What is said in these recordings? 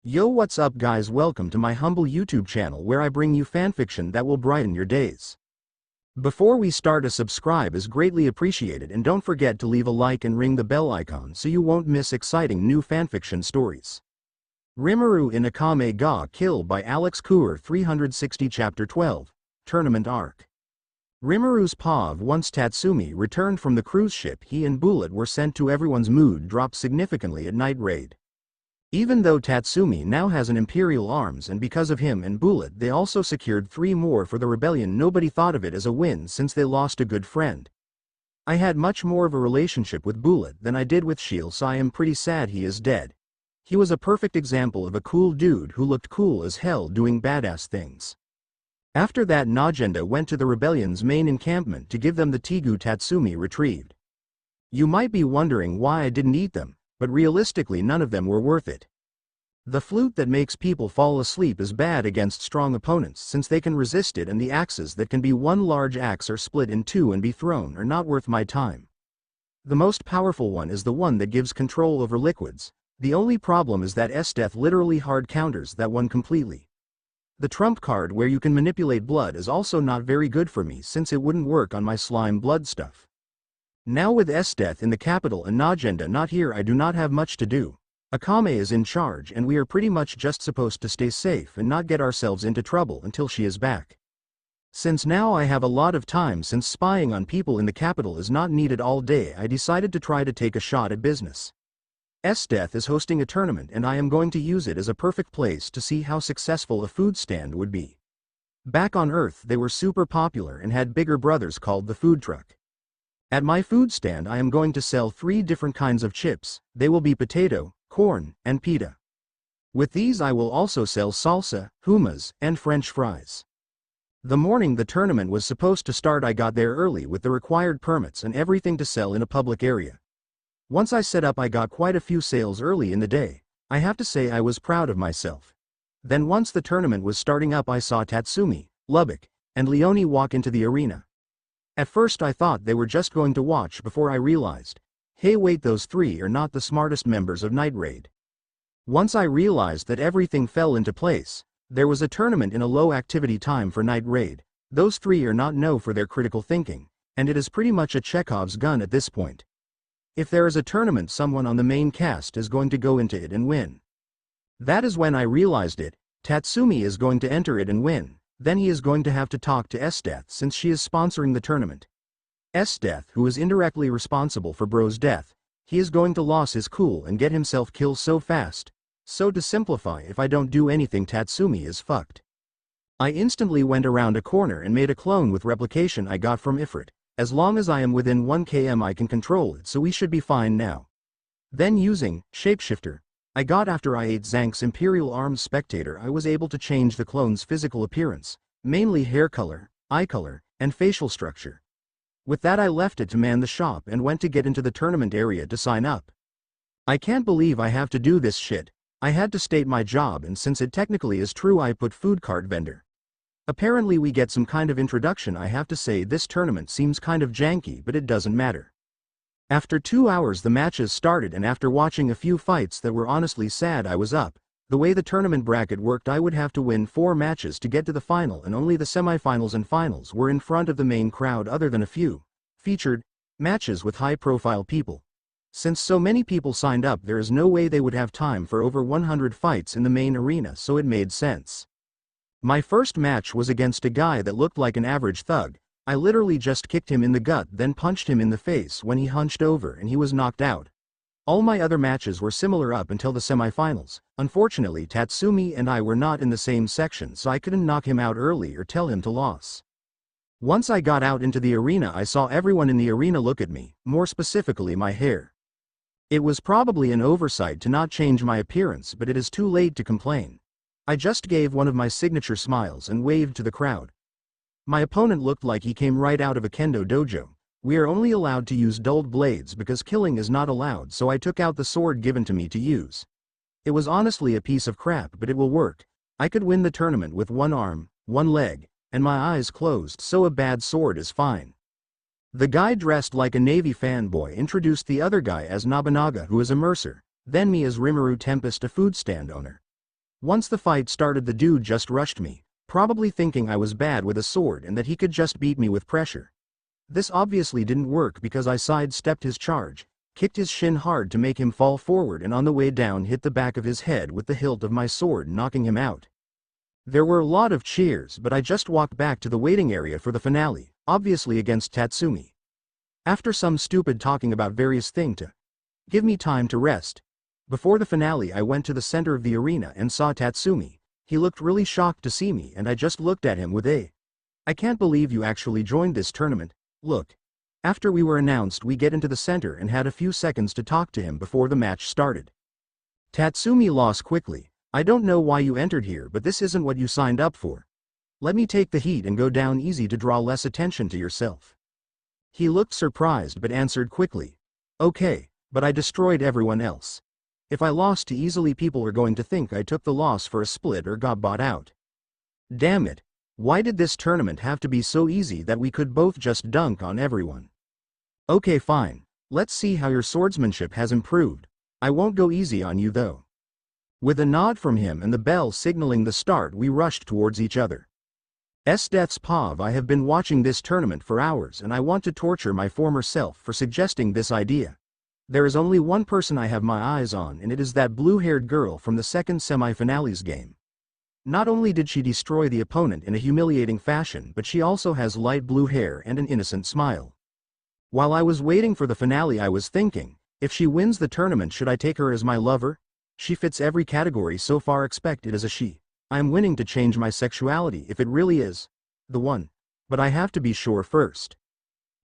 Yo, what's up guys, welcome to my humble YouTube channel where I bring you fanfiction that will brighten your days. Before we start, a subscribe is greatly appreciated, and don't forget to leave a like and ring the bell icon so you won't miss exciting new fanfiction stories. Rimuru in Akame Ga Kill by alexkuhar360 Chapter 12, Tournament Arc. Rimuru's POV. Once Tatsumi returned from the cruise ship, he and Bullet were sent to. Everyone's mood dropped significantly at night raid. Even though Tatsumi now has an Imperial Arms, and because of him and Bullet they also secured 3 more for the rebellion, nobody thought of it as a win since they lost a good friend. I had much more of a relationship with Bullet than I did with Shield, so I am pretty sad he is dead. He was a perfect example of a cool dude who looked cool as hell doing badass things. After that, Najenda went to the rebellion's main encampment to give them the Tigu Tatsumi retrieved. You might be wondering why I didn't eat them, but realistically none of them were worth it. The flute that makes people fall asleep is bad against strong opponents since they can resist it, and the axes that can be one large axe or split in 2 and be thrown are not worth my time. The most powerful one is the one that gives control over liquids. The only problem is that Esdeath literally hard counters that one completely. The trump card where you can manipulate blood is also not very good for me since it wouldn't work on my slime blood stuff. Now with Esdeath in the capital and Najenda not here, I do not have much to do. Akame is in charge and we are pretty much just supposed to stay safe and not get ourselves into trouble until she is back. Since now I have a lot of time, since spying on people in the capital is not needed all day, I decided to try to take a shot at business. Esdeath is hosting a tournament and I am going to use it as a perfect place to see how successful a food stand would be. Back on Earth they were super popular and had bigger brothers called the food truck. At my food stand I am going to sell 3 different kinds of chips. They will be potato, corn, and pita. With these I will also sell salsa, hummus, and French fries. The morning the tournament was supposed to start, I got there early with the required permits and everything to sell in a public area. Once I set up I got quite a few sales early in the day. I have to say I was proud of myself. Then once the tournament was starting up I saw Tatsumi, Lubbock, and Leone walk into the arena. At first I thought they were just going to watch before I realized, hey wait, those 3 are not the smartest members of Night Raid. Once I realized that everything fell into place, there was a tournament in a low activity time for Night Raid. Those 3 are not known for their critical thinking, and it is pretty much a Chekhov's gun at this point. If there is a tournament, someone on the main cast is going to go into it and win. That is when I realized it. Tatsumi is going to enter it and win. Then he is going to have to talk to Esdeath since she is sponsoring the tournament. Esdeath, who is indirectly responsible for Bro's death, he is going to lose his cool and get himself killed so fast. So to simplify, if I don't do anything Tatsumi is fucked. I instantly went around a corner and made a clone with replication I got from Ifrit. As long as I am within 1 km I can control it, so we should be fine now. Then using shapeshifter I got after I ate Zank's Imperial Arms Spectator, I was able to change the clone's physical appearance, mainly hair color, eye color, and facial structure. With that I left it to man the shop and went to get into the tournament area to sign up. I can't believe I have to do this shit. I had to state my job, and since it technically is true I put food cart vendor. Apparently we get some kind of introduction. I have to say this tournament seems kind of janky, but it doesn't matter. After 2 hours the matches started, and after watching a few fights that were honestly sad I was up. The way the tournament bracket worked, I would have to win 4 matches to get to the final, and only the semifinals and finals were in front of the main crowd other than a few featured matches with high profile people. Since so many people signed up there is no way they would have time for over 100 fights in the main arena, so it made sense. My first match was against a guy that looked like an average thug. I literally just kicked him in the gut, then punched him in the face when he hunched over and he was knocked out. All my other matches were similar up until the semifinals. Unfortunately Tatsumi and I were not in the same section, so I couldn't knock him out early or tell him to lose. Once I got out into the arena I saw everyone in the arena look at me, more specifically my hair. It was probably an oversight to not change my appearance, but it is too late to complain. I just gave one of my signature smiles and waved to the crowd. My opponent looked like he came right out of a kendo dojo. We are only allowed to use dulled blades because killing is not allowed, so I took out the sword given to me to use. It was honestly a piece of crap, but it will work. I could win the tournament with 1 arm, 1 leg, and my eyes closed, so a bad sword is fine. The guy dressed like a Navy fanboy introduced the other guy as Nobunaga, who is a mercer, then me as Rimuru Tempest, a food stand owner. Once the fight started, the dude just rushed me, probably thinking I was bad with a sword and that he could just beat me with pressure. This obviously didn't work because I sidestepped his charge, kicked his shin hard to make him fall forward, and on the way down hit the back of his head with the hilt of my sword, knocking him out. There were a lot of cheers, but I just walked back to the waiting area for the finale, obviously against Tatsumi. After some stupid talking about various things to give me time to rest. Before the finale, I went to the center of the arena and saw Tatsumi. He looked really shocked to see me, and I just looked at him with "I can't believe you actually joined this tournament, look." After we were announced, we get into the center and had a few seconds to talk to him before the match started. Tatsumi lost quickly. "I don't know why you entered here, but this isn't what you signed up for. Let me take the heat and go down easy to draw less attention to yourself." He looked surprised but answered quickly, "Okay, but I destroyed everyone else. If I lost too easily, people are going to think I took the loss for a split or got bought out. Damn it, why did this tournament have to be so easy that we could both just dunk on everyone? Okay, fine, let's see how your swordsmanship has improved. I won't go easy on you though." With a nod from him and the bell signaling the start, we rushed towards each other. Esdeath's Pav, I have been watching this tournament for hours and I want to torture my former self for suggesting this idea. There is only one person I have my eyes on, and it is that blue-haired girl from the second semifinales game. Not only did she destroy the opponent in a humiliating fashion, but she also has light blue hair and an innocent smile. While I was waiting for the finale, I was thinking, if she wins the tournament, should I take her as my lover? She fits every category so far. Expect it as a she. I am willing to change my sexuality if it really is the one. But I have to be sure first.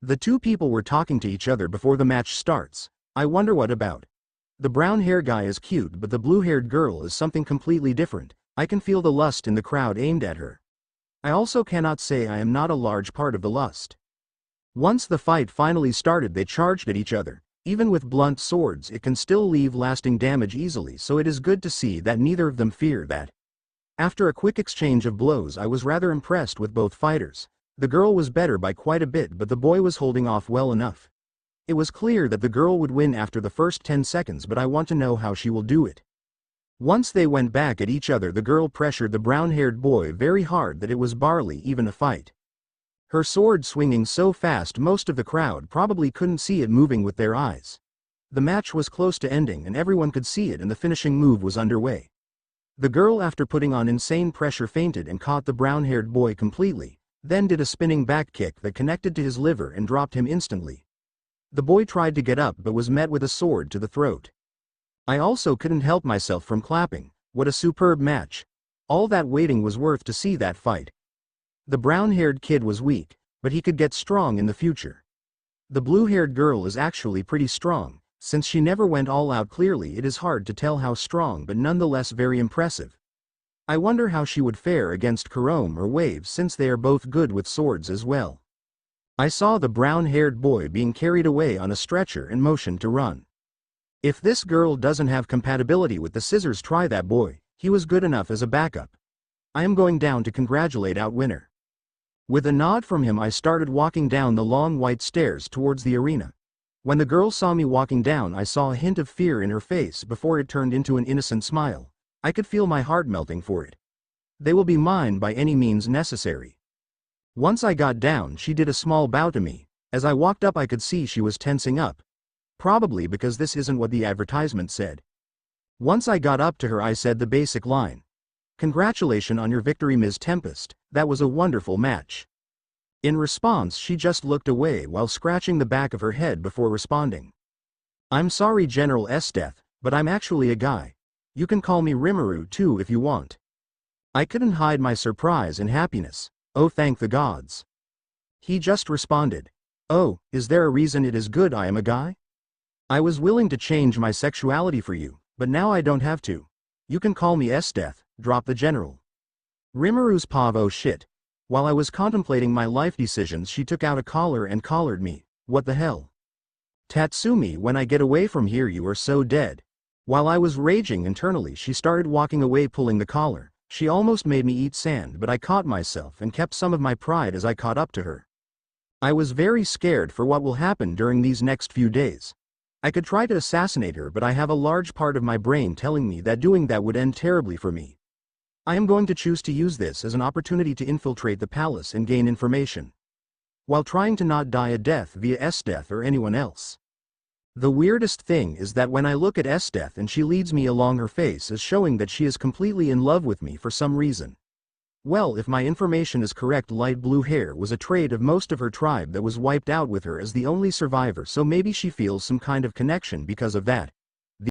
The two people were talking to each other before the match starts. I wonder what about. The brown hair guy is cute, but the blue-haired girl is something completely different. I can feel the lust in the crowd aimed at her. I also cannot say I am not a large part of the lust. Once the fight finally started, they charged at each other. Even with blunt swords, it can still leave lasting damage easily, so it is good to see that neither of them fear that. After a quick exchange of blows, I was rather impressed with both fighters. The girl was better by quite a bit, but the boy was holding off well enough. It was clear that the girl would win after the first 10 seconds, but I want to know how she will do it. Once they went back at each other, the girl pressured the brown-haired boy very hard that it was barely even a fight. Her sword swinging so fast most of the crowd probably couldn't see it moving with their eyes. The match was close to ending and everyone could see it, and the finishing move was underway. The girl, after putting on insane pressure, fainted and caught the brown-haired boy completely, then did a spinning back kick that connected to his liver and dropped him instantly. The boy tried to get up but was met with a sword to the throat. I also couldn't help myself from clapping. What a superb match. All that waiting was worth to see that fight. The brown-haired kid was weak, but he could get strong in the future. The blue-haired girl is actually pretty strong. Since she never went all out, clearly it is hard to tell how strong, but nonetheless very impressive. I wonder how she would fare against Chrome or Waves, since they are both good with swords as well. I saw the brown-haired boy being carried away on a stretcher and motioned to run. If this girl doesn't have compatibility with the scissors, try that boy. He was good enough as a backup. I am going down to congratulate our winner. With a nod from him, I started walking down the long white stairs towards the arena. When the girl saw me walking down, I saw a hint of fear in her face before it turned into an innocent smile. I could feel my heart melting for it. They will be mine by any means necessary. Once I got down, she did a small bow to me. As I walked up, I could see she was tensing up. Probably because this isn't what the advertisement said. Once I got up to her, I said the basic line. "Congratulations on your victory, Ms. Tempest, that was a wonderful match." In response, she just looked away while scratching the back of her head before responding. "I'm sorry, General Esdeath, but I'm actually a guy. You can call me Rimuru too if you want." I couldn't hide my surprise and happiness. "Oh, thank the gods." He just responded, "Oh, is there a reason it is good I am a guy? I was willing to change my sexuality for you, but now I don't have to. You can call me Esdeath," dropped the general. Rimuru's Pav, oh shit. While I was contemplating my life decisions, she took out a collar and collared me. What the hell? "Tatsumi, when I get away from here you are so dead." While I was raging internally, she started walking away, pulling the collar. She almost made me eat sand, but I caught myself and kept some of my pride as I caught up to her. I was very scared for what will happen during these next few days. I could try to assassinate her, but I have a large part of my brain telling me that doing that would end terribly for me. I am going to choose to use this as an opportunity to infiltrate the palace and gain information, while trying to not die a death via Esdeath or anyone else. The weirdest thing is that when I look at Esdeath and she leads me along, her face is showing that she is completely in love with me for some reason. Well, if my information is correct, light blue hair was a trait of most of her tribe that was wiped out with her as the only survivor, so maybe she feels some kind of connection because of that.